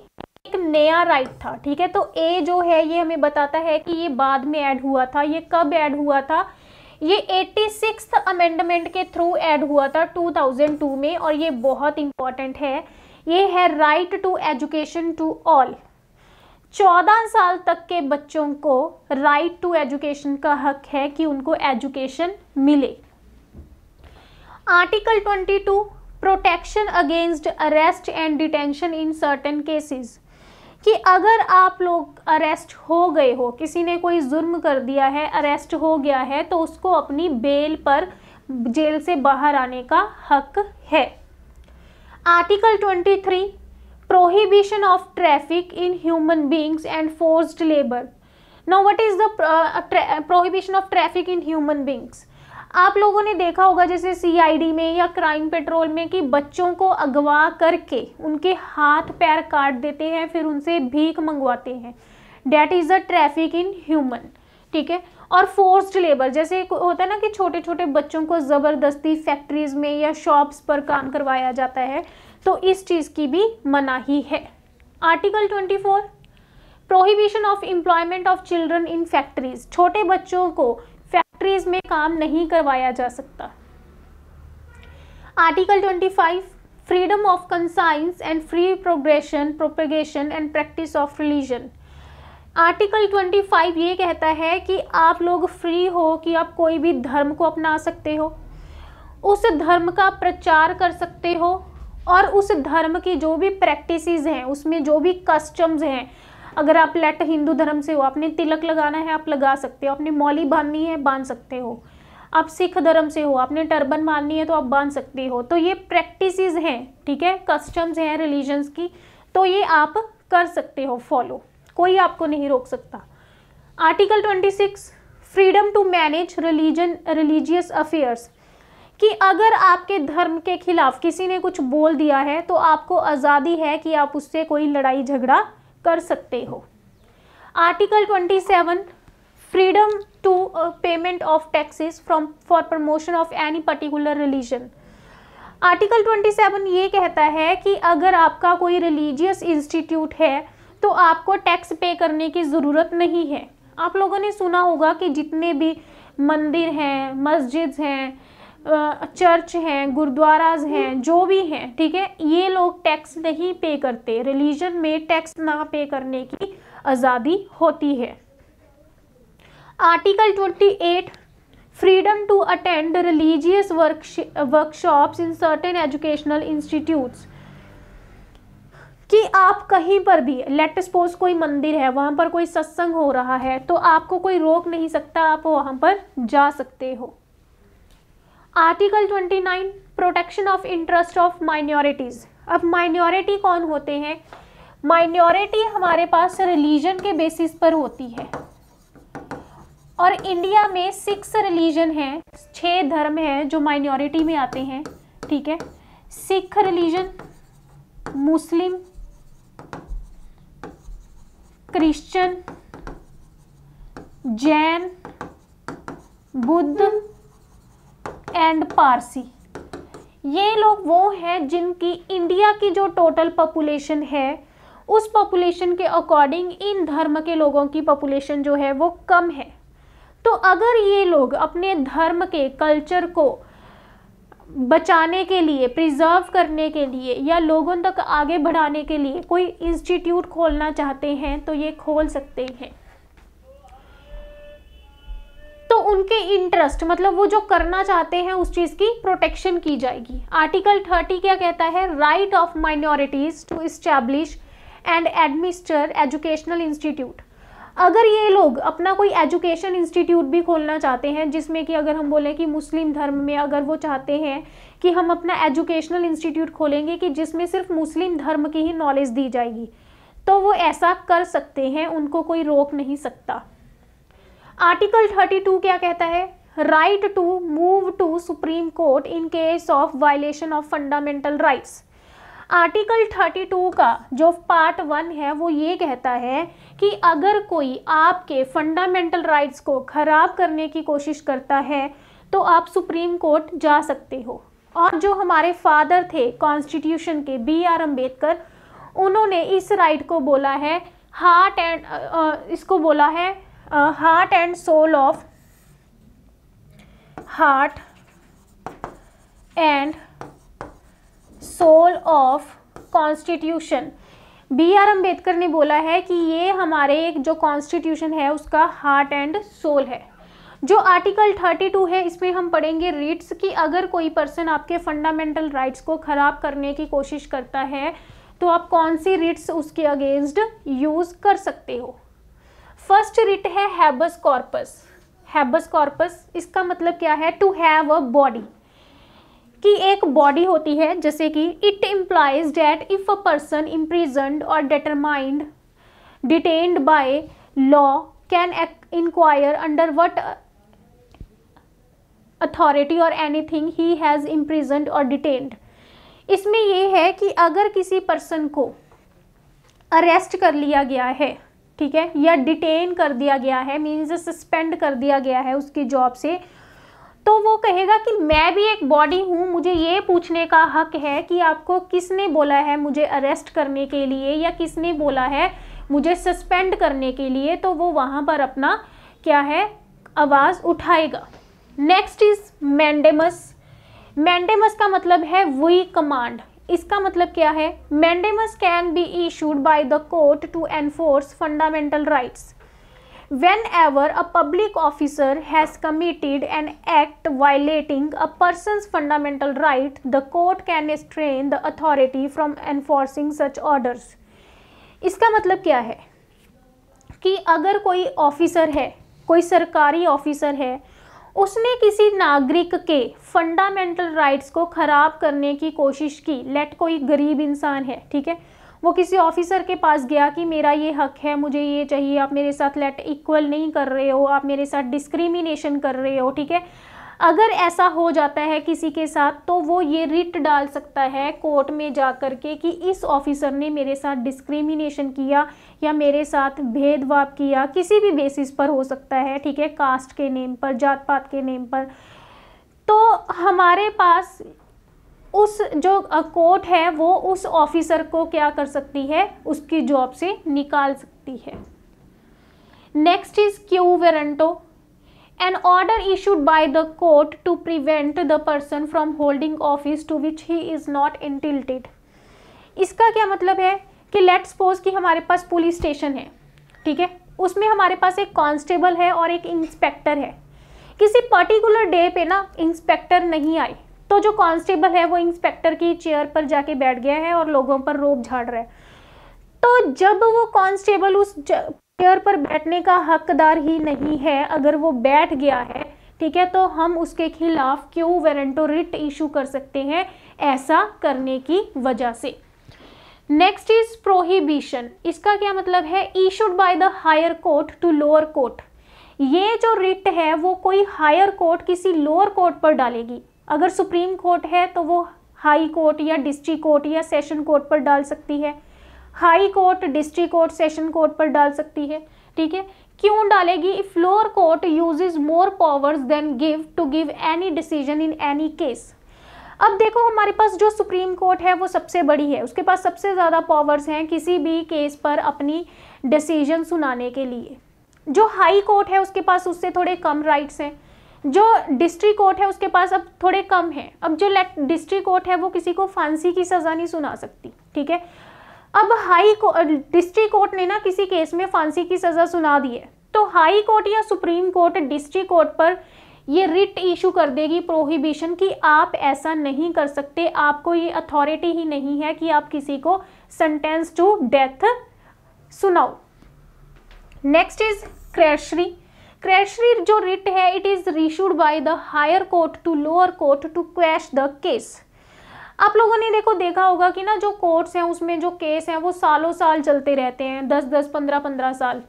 एक नया राइट था, ठीक है। तो ए जो है ये हमें बताता है कि ये बाद में ऐड हुआ था। ये कब ऐड हुआ था? ये 86th अमेंडमेंट के थ्रू ऐड हुआ था 2002 में, और ये बहुत इंपॉर्टेंट है। ये है right to education to all, 14 साल तक के बच्चों को राइट टू एजुकेशन का हक है कि उनको एजुकेशन मिले। Article 22 protection against arrest and detention in certain cases, कि अगर आप लोग अरेस्ट हो गए हो, किसी ने कोई जुर्म कर दिया है, अरेस्ट हो गया है, तो उसको अपनी बेल पर जेल से बाहर आने का हक है। Article 23 prohibition of traffic in human beings and forced labor. Now what is the prohibition of traffic in human beings? आप लोगों ने देखा होगा जैसे CID में या क्राइम पेट्रोल में कि बच्चों को अगवा करके उनके हाथ पैर काट देते हैं, फिर उनसे भीख मंगवाते हैं। That is the traffic in human, ठीक है। और फोर्स्ड लेबर, जैसे होता है ना कि छोटे छोटे बच्चों को ज़बरदस्ती फैक्ट्रीज में या शॉप्स पर काम करवाया जाता है, तो इस चीज़ की भी मनाही है। Article 24 prohibition of employment of children in factories, छोटे बच्चों को फैक्ट्रीज में काम नहीं करवाया जा सकता। Article 25 freedom of conscience and free propagation and practice of religion, article 25 ये कहता है कि आप लोग फ्री हो कि आप कोई भी धर्म को अपना सकते हो, उस धर्म का प्रचार कर सकते हो, और उस धर्म की जो भी प्रैक्टिसेस हैं, उसमें जो भी कस्टम्स हैं, अगर आप लेट हिंदू धर्म से हो, आपने तिलक लगाना है आप लगा सकते हो, आपने मौली बांधनी है बांध सकते हो, आप सिख धर्म से हो, आपने टर्बन बांधनी है तो आप बांध सकते हो। तो ये प्रैक्टिसेस हैं, ठीक है, कस्टम्स हैं रिलीजन्स की, तो ये आप कर सकते हो फॉलो, कोई आपको नहीं रोक सकता। Article 26 freedom to manage religious affairs, कि अगर आपके धर्म के खिलाफ किसी ने कुछ बोल दिया है तो आपको आज़ादी है कि आप उससे कोई लड़ाई झगड़ा कर सकते हो। Article 27 freedom to payment of taxes for promotion of any particular religion. Article 27 ये कहता है कि अगर आपका कोई रिलीजियस इंस्टीट्यूट है तो आपको टैक्स पे करने की ज़रूरत नहीं है। आप लोगों ने सुना होगा कि जितने भी मंदिर हैं, मस्जिद हैं, चर्च हैं, गुरुद्वाराज हैं, जो भी हैं, ठीक है, ये लोग टैक्स नहीं पे करते। रिलीजन में टैक्स ना पे करने की आज़ादी होती है। Article 28 freedom to attend religious workshops in certain educational institutes, कि आप कहीं पर भी, लेट सपोज कोई मंदिर है, वहाँ पर कोई सत्संग हो रहा है तो आपको कोई रोक नहीं सकता, आप वहाँ पर जा सकते हो। Article 29 protection of interest of minorities. अब माइनॉरिटी कौन होते हैं? माइनॉरिटी हमारे पास रिलीजन के बेसिस पर होती है, और इंडिया में 6 रिलीजन हैं, 6 धर्म हैं जो माइनॉरिटी में आते हैं, ठीक है। Sikh religion, Muslim, Christian, Jain, Buddha and Parsi. ये लोग वो हैं जिनकी इंडिया की जो टोटल पॉपुलेशन है उस पॉपुलेशन के अकॉर्डिंग इन धर्म के लोगों की पॉपुलेशन जो है वो कम है। तो अगर ये लोग अपने धर्म के कल्चर को बचाने के लिए, प्रिजर्व करने के लिए या लोगों तक आगे बढ़ाने के लिए कोई इंस्टीट्यूट खोलना चाहते हैं तो ये खोल सकते हैं। तो उनके इंटरेस्ट, मतलब वो जो करना चाहते हैं उस चीज़ की प्रोटेक्शन की जाएगी। आर्टिकल 30 क्या कहता है? Right of minorities to establish and administer educational institute. अगर ये लोग अपना कोई एजुकेशन इंस्टीट्यूट भी खोलना चाहते हैं, जिसमें कि अगर हम बोलें कि मुस्लिम धर्म में अगर वो चाहते हैं कि हम अपना एजुकेशनल इंस्टीट्यूट खोलेंगे कि जिसमें सिर्फ मुस्लिम धर्म की ही नॉलेज दी जाएगी, तो वो ऐसा कर सकते हैं, उनको कोई रोक नहीं सकता। आर्टिकल 32 क्या कहता है? Right to move to supreme court in case of violation of fundamental rights. Article 32 का जो पार्ट 1 है वो ये कहता है कि अगर कोई आपके फंडामेंटल राइट्स को खराब करने की कोशिश करता है तो आप सुप्रीम कोर्ट जा सकते हो। और जो हमारे फादर थे कॉन्स्टिट्यूशन के, B.R. अम्बेडकर, उन्होंने इस राइट को बोला है heart and soul of constitution. B.R. Ambedkar ने बोला है कि ये हमारे एक जो कॉन्स्टिट्यूशन है उसका हार्ट एंड सोल है। जो आर्टिकल 32 है इसमें हम पढ़ेंगे रिट्स, कि अगर कोई पर्सन आपके फंडामेंटल राइट्स को खराब करने की कोशिश करता है तो आप कौन सी रिट्स उसके अगेंस्ट यूज कर सकते हो। फर्स्ट रिट है हैबस कॉर्पस। हैबस कॉर्पस इसका मतलब क्या है? टू हैव अ बॉडी, कि एक बॉडी होती है, जैसे कि it implies that if a person imprisoned और detained by law can inquire under what authority और एनीथिंग ही हैज इम्प्रिजन्ड और डिटेन्ड। इसमें यह है कि अगर किसी पर्सन को अरेस्ट कर लिया गया है, ठीक है, या डिटेन कर दिया गया है, मीन्स सस्पेंड कर दिया गया है उसकी जॉब से, तो वो कहेगा कि मैं भी एक बॉडी हूँ, मुझे ये पूछने का हक है कि आपको किसने बोला है मुझे अरेस्ट करने के लिए या किसने बोला है मुझे सस्पेंड करने के लिए, तो वो वहाँ पर अपना क्या है आवाज़ उठाएगा। Next is mandamus. मैंडेमस का मतलब है वी कमांड। इसका मतलब क्या है? Mandamus can be issued by the court to enforce fundamental rights whenever a public officer has committed an act violating a person's fundamental right, the court can restrain the authority from enforcing such orders. इसका मतलब क्या है कि अगर कोई officer है, कोई सरकारी ऑफिसर है, उसने किसी नागरिक के फंडामेंटल राइट्स को खराब करने की कोशिश की, लेट कोई गरीब इंसान है, ठीक है, वो किसी ऑफिसर के पास गया कि मेरा ये हक है, मुझे ये चाहिए, आप मेरे साथ लेट इक्वल नहीं कर रहे हो, आप मेरे साथ डिस्क्रिमिनेशन कर रहे हो, ठीक है। अगर ऐसा हो जाता है किसी के साथ तो वो ये रिट डाल सकता है कोर्ट में जा कर के कि इस ऑफिसर ने मेरे साथ डिस्क्रिमिनेशन किया या मेरे साथ भेदभाव किया, किसी भी बेसिस पर हो सकता है, ठीक है, कास्ट के नेम पर, जात पात के नेम पर। तो हमारे पास उस जो कोर्ट है वो उस ऑफिसर को क्या कर सकती है, उसकी जॉब से निकाल सकती है। Next is quo warranto, an order issued by the court to prevent the person from holding office to which he is not entitled. इसका क्या मतलब है कि लेट्स सपोज कि हमारे पास पुलिस स्टेशन है, ठीक है, उसमें हमारे पास एक कांस्टेबल है और एक इंस्पेक्टर है। किसी पर्टिकुलर डे पे ना इंस्पेक्टर नहीं आए तो जो कांस्टेबल है वो इंस्पेक्टर की चेयर पर जाके बैठ गया है और लोगों पर रोब झाड़ रहा है। तो जब वो कांस्टेबल उस चेयर पर बैठने का हकदार ही नहीं है, अगर वो बैठ गया है, ठीक है, तो हम उसके खिलाफ क्यू वारंटो रिट इशू कर सकते हैं ऐसा करने की वजह से। Next is prohibition. इसका क्या मतलब है? Issued by the higher court to lower court. ये जो रिट है वो कोई हायर कोर्ट किसी लोअर कोर्ट पर डालेगी। अगर सुप्रीम कोर्ट है तो वो हाई कोर्ट या डिस्ट्रिक्ट कोर्ट या सेशन कोर्ट पर डाल सकती है, high court, district court, session court पर डाल सकती है, ठीक है। क्यों डालेगी? If lower court uses more powers then to give any decision in any case. अब देखो हमारे पास जो सुप्रीम कोर्ट है वो सबसे बड़ी है, उसके पास सबसे ज़्यादा पावर्स हैं किसी भी केस पर अपनी डिसीजन सुनाने के लिए। जो हाई कोर्ट है उसके पास उससे थोड़े कम राइट्स हैं, जो डिस्ट्रिक्ट कोर्ट है उसके पास अब थोड़े कम हैं। अब जो डिस्ट्रिक्ट कोर्ट है वो किसी को फांसी की सज़ा नहीं सुना सकती, ठीक है। अब डिस्ट्रिक्ट कोर्ट ने ना किसी केस में फांसी की सज़ा सुना दी है तो हाई कोर्ट या सुप्रीम कोर्ट डिस्ट्रिक्ट कोर्ट पर ये रिट इशू कर देगी प्रोहिबिशन कि आप ऐसा नहीं कर सकते, आपको ये अथॉरिटी ही नहीं है कि आप किसी को सेंटेंस टू डेथ सुनाओ। Next is certiorari. क्रेशरी जो रिट है it is issued by the higher court to lower court to quash the case. आप लोगों ने देखा होगा कि ना जो कोर्ट्स हैं उसमें जो केस हैं वो सालों साल चलते रहते हैं, 10-10, 15-15 साल।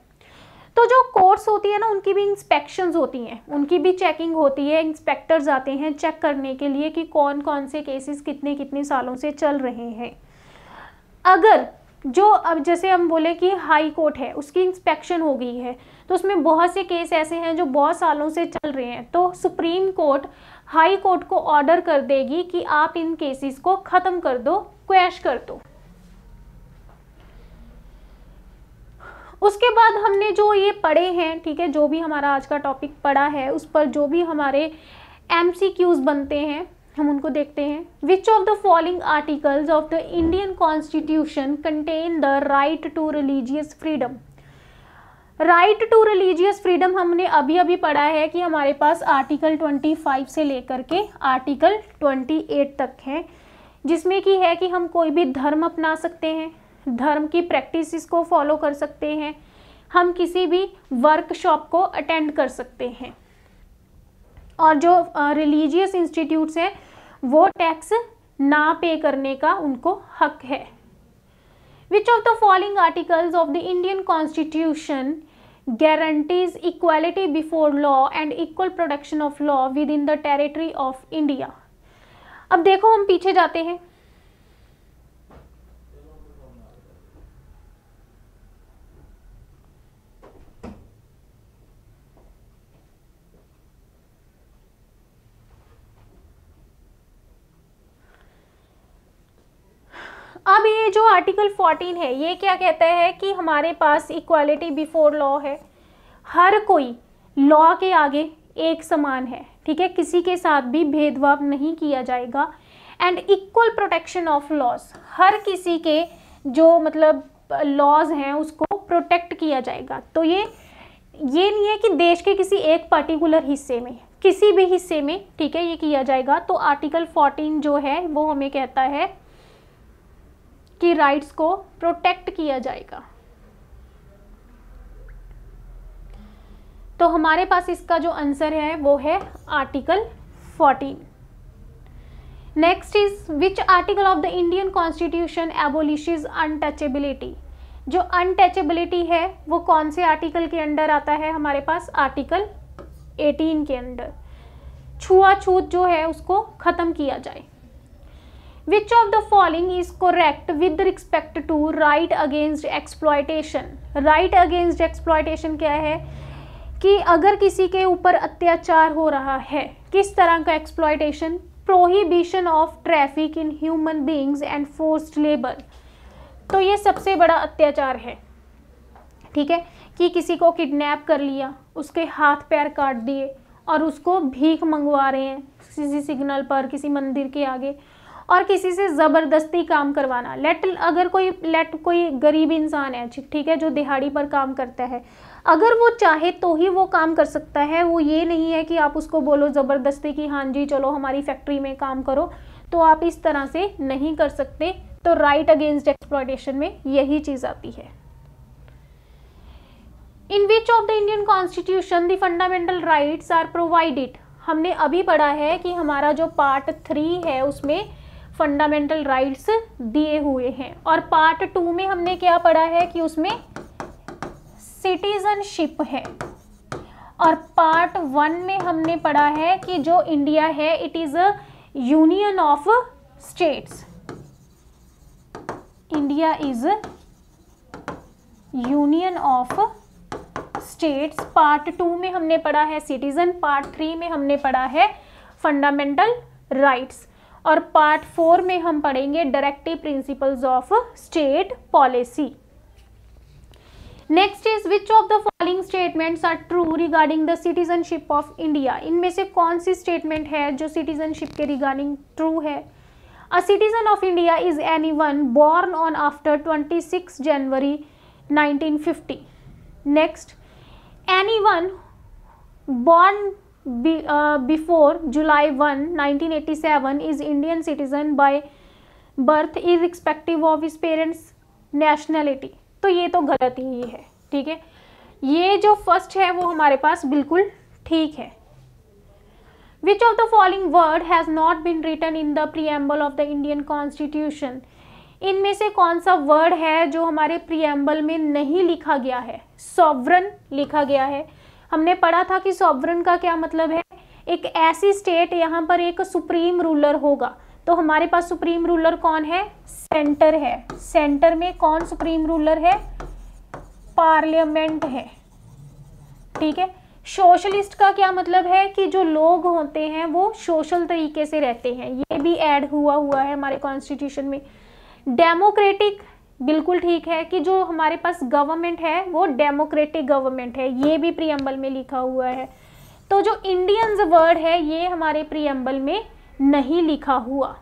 तो जो कोर्ट्स होती है ना उनकी भी इंस्पेक्शंस होती हैं, उनकी भी चेकिंग होती है, इंस्पेक्टर्स आते हैं चेक करने के लिए कि कौन कौन से केसेस कितने कितने सालों से चल रहे हैं। अगर जो अब जैसे हम बोले कि हाई कोर्ट है उसकी इंस्पेक्शन हो गई है तो उसमें बहुत से केस ऐसे हैं जो बहुत सालों से चल रहे हैं, तो सुप्रीम कोर्ट हाई कोर्ट को ऑर्डर कर देगी कि आप इन केसेस को ख़त्म कर दो, क्वैश कर दो। उसके बाद हमने जो ये पढ़े हैं, ठीक है, जो भी हमारा आज का टॉपिक पढ़ा है उस पर जो भी हमारे MCQs बनते हैं हम उनको देखते हैं। Which of the following articles of the Indian constitution contain the right to religious freedom. Right to religious freedom हमने अभी अभी पढ़ा है कि हमारे पास आर्टिकल 25 से लेकर के आर्टिकल 28 तक है, जिसमें कि है कि हम कोई भी धर्म अपना सकते हैं, धर्म की प्रैक्टिसेस को फॉलो कर सकते हैं, हम किसी भी वर्कशॉप को अटेंड कर सकते हैं, और जो रिलीजियस इंस्टीट्यूट्स हैं वो टैक्स ना पे करने का उनको हक है। विच of the following articles of the Indian constitution guarantees equality before law and equal protection of law within the territory of India। अब देखो हम पीछे जाते हैं, अब ये जो आर्टिकल 14 है ये क्या कहता है कि हमारे पास इक्वालिटी बिफोर लॉ है, हर कोई लॉ के आगे एक समान है, ठीक है, किसी के साथ भी भेदभाव नहीं किया जाएगा। And equal protection of laws, हर किसी के जो मतलब लॉज हैं उसको प्रोटेक्ट किया जाएगा। तो ये नहीं है कि देश के किसी एक पर्टिकुलर हिस्से में, किसी भी हिस्से में, ठीक है, ये किया जाएगा। तो आर्टिकल 14 जो है वो हमें कहता है कि राइट्स को प्रोटेक्ट किया जाएगा। तो हमारे पास इसका जो आंसर है वो है article 14। Next is which article of the Indian constitution abolishes untouchability. जो अनटचेबिलिटी है वो कौन से आर्टिकल के अंडर आता है हमारे पास? आर्टिकल 18 के अंडर। छुआछूत जो है उसको खत्म किया जाए। Which of the following is correct with respect to right against exploitation. Right against exploitation क्या है कि अगर किसी के ऊपर अत्याचार हो रहा है, किस तरह का exploitation? Prohibition of traffic in human beings and forced labour. तो ये सबसे बड़ा अत्याचार है, ठीक है, कि किसी को किडनैप कर लिया, उसके हाथ पैर काट दिए और उसको भीख मंगवा रहे हैं किसी सिग्नल पर, किसी मंदिर के आगे, और किसी से ज़बरदस्ती काम करवाना। अगर कोई गरीब इंसान है, ठीक है, जो दिहाड़ी पर काम करता है, अगर वो चाहे तो ही वो काम कर सकता है। वो ये नहीं है कि आप उसको बोलो ज़बरदस्ती कि हाँ जी चलो हमारी फैक्ट्री में काम करो, तो आप इस तरह से नहीं कर सकते। तो राइट अगेंस्ट एक्सप्लॉयटेशन में यही चीज़ आती है। In which of the Indian constitution the fundamental rights are provided. हमने अभी पढ़ा है कि हमारा जो पार्ट 3 है उसमें फंडामेंटल राइट्स दिए हुए हैं, और पार्ट 2 में हमने क्या पढ़ा है कि उसमें सिटीजनशिप है, और पार्ट 1 में हमने पढ़ा है कि जो इंडिया है it is a union of states. India is union of states. Part 2 में हमने पढ़ा है सिटीजन, पार्ट 3 में हमने पढ़ा है फंडामेंटल राइट्स, और पार्ट 4 में हम पढ़ेंगे directive principles of state policy. Next is which of the following statements are true regarding the citizenship of India. इनमें से कौन सी स्टेटमेंट है जो सिटीजनशिप के रिगार्डिंग ट्रू है? A citizen of India is anyone born on after 26 January 1950। Next, anyone born before July 1, 1987 is Indian citizen by birth irrespective of his parents' nationality। तो ये तो गलत ही है, ठीक है, ये जो फर्स्ट है वो हमारे पास बिल्कुल ठीक है। Which of the following word has not been written in the preamble of the Indian Constitution? इनमें से कौन सा वर्ड है जो हमारे प्रीएम्बल में नहीं लिखा गया है? सॉवरन लिखा गया है। हमने पढ़ा था कि सॉवरन का क्या मतलब है? एक ऐसी स्टेट यहाँ पर एक सुप्रीम रूलर होगा। तो हमारे पास सुप्रीम रूलर कौन है? सेंटर है। सेंटर में कौन सुप्रीम रूलर है? पार्लियामेंट है, ठीक है। सोशलिस्ट का क्या मतलब है कि जो लोग होते हैं वो सोशल तरीके से रहते हैं, ये भी ऐड हुआ है हमारे कॉन्स्टिट्यूशन में। डेमोक्रेटिक बिल्कुल ठीक है कि जो हमारे पास गवर्नमेंट है वो डेमोक्रेटिक गवर्नमेंट है, ये भी प्रीएम्बल में लिखा हुआ है। तो जो इंडियंस वर्ड है ये हमारे प्रीएम्बल में नहीं लिखा हुआ।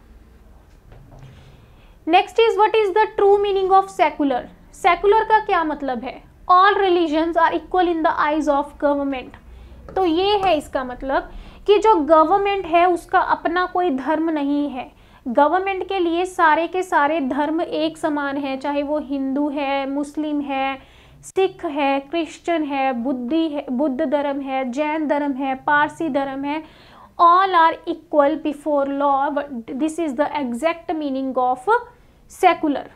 Next is what is the true meaning of secular. Secular का क्या मतलब है? All religions are equal in the eyes of government. तो ये है इसका मतलब कि जो गवर्नमेंट है उसका अपना कोई धर्म नहीं है। गवर्नमेंट के लिए सारे के सारे धर्म एक समान है, चाहे वो हिंदू है, मुस्लिम है, सिख है, क्रिश्चियन है, बुद्ध धर्म है, जैन धर्म है, पारसी धर्म है। All are equal before law. This is the exact meaning of secular.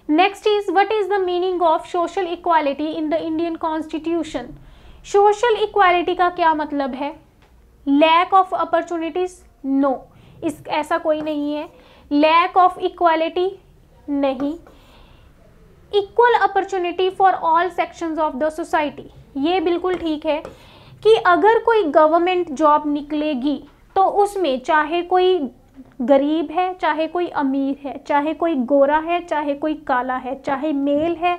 Next is what is the meaning of social equality in the Indian constitution. Social equality का क्या मतलब है? Lack of opportunities? नो, ऐसा कोई नहीं है। Lack of equality? नहीं। Equal opportunity for all sections of the society? ये बिल्कुल ठीक है कि अगर कोई गवर्नमेंट जॉब निकलेगी तो उसमें चाहे कोई गरीब है, चाहे कोई अमीर है, चाहे कोई गोरा है, चाहे कोई काला है, चाहे मेल है,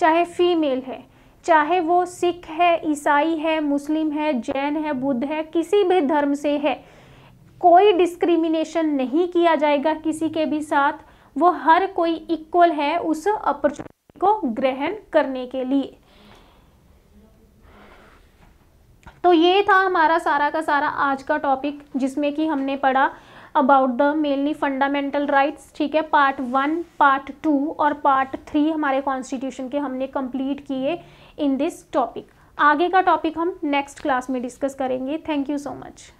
चाहे फीमेल है, चाहे वो सिख है, ईसाई है, मुस्लिम है, जैन है, बुद्ध है, किसी भी धर्म से है, कोई डिस्क्रिमिनेशन नहीं किया जाएगा किसी के भी साथ, वो हर कोई इक्वल है उस अपॉर्चुनिटी को ग्रहण करने के लिए। तो ये था हमारा सारा का सारा आज का टॉपिक, जिसमें कि हमने पढ़ा about the mainly fundamental rights, ठीक है। पार्ट 1, पार्ट 2 और पार्ट 3 हमारे कॉन्स्टिट्यूशन के हमने कंप्लीट किए इन दिस टॉपिक। आगे का टॉपिक हम नेक्स्ट क्लास में डिस्कस करेंगे। Thank you so much.